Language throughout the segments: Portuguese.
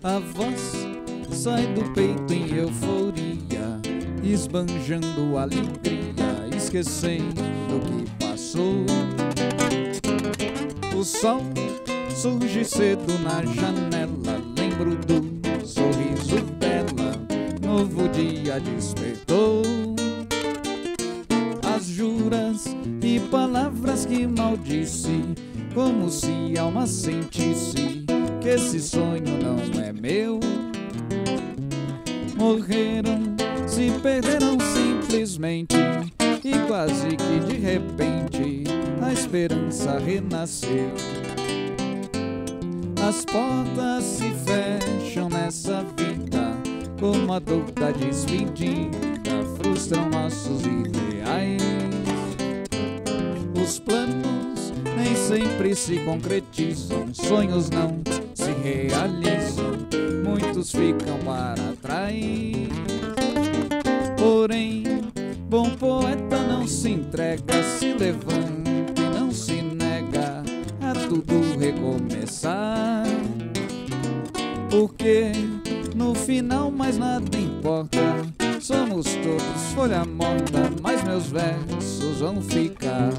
A voz sai do peito em euforia, esbanjando alegria, esquecendo o que passou. O sol surge cedo na janela, lembro do sorriso dela, novo dia despertou. As juras e palavras que maldisse, como se a alma sentisse que esse sonho não é meu. Morreram, se perderam simplesmente, e quase que de repente a esperança renasceu. As portas se fecham nessa vida, como a dor da despedida frustram nossos ideais. Os planos nem sempre se concretizam, sonhos não se realizam, muitos ficam para trás. Porém, bom poeta não se entrega, se levanta e não se nega a tudo recomeçar. Porque no final mais nada importa, somos todos folha morta, mas meus versos vão ficar.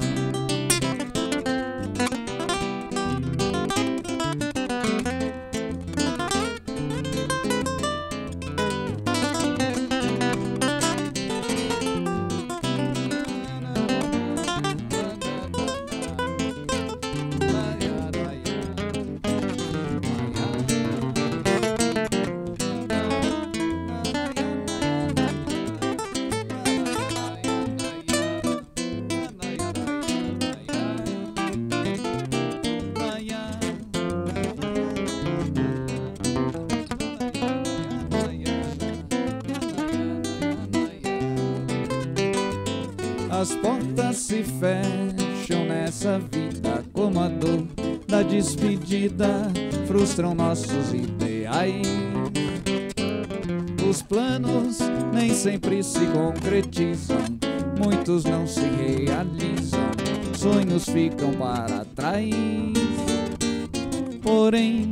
As portas se fecham nessa vida, como a dor da despedida frustram nossos ideais. Os planos nem sempre se concretizam, muitos não se realizam, sonhos ficam para trás. Porém,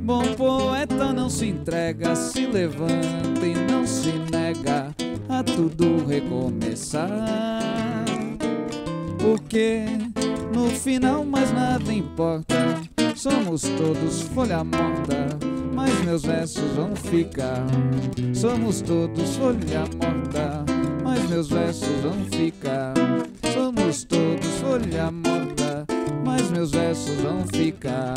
bom poeta não se entrega, se levanta e não se nega a tudo recomeçar. Porque no final mais nada importa, somos todos folha morta, mas meus versos vão ficar. Somos todos folha morta, mas meus versos vão ficar. Somos todos folha morta, mas meus versos vão ficar.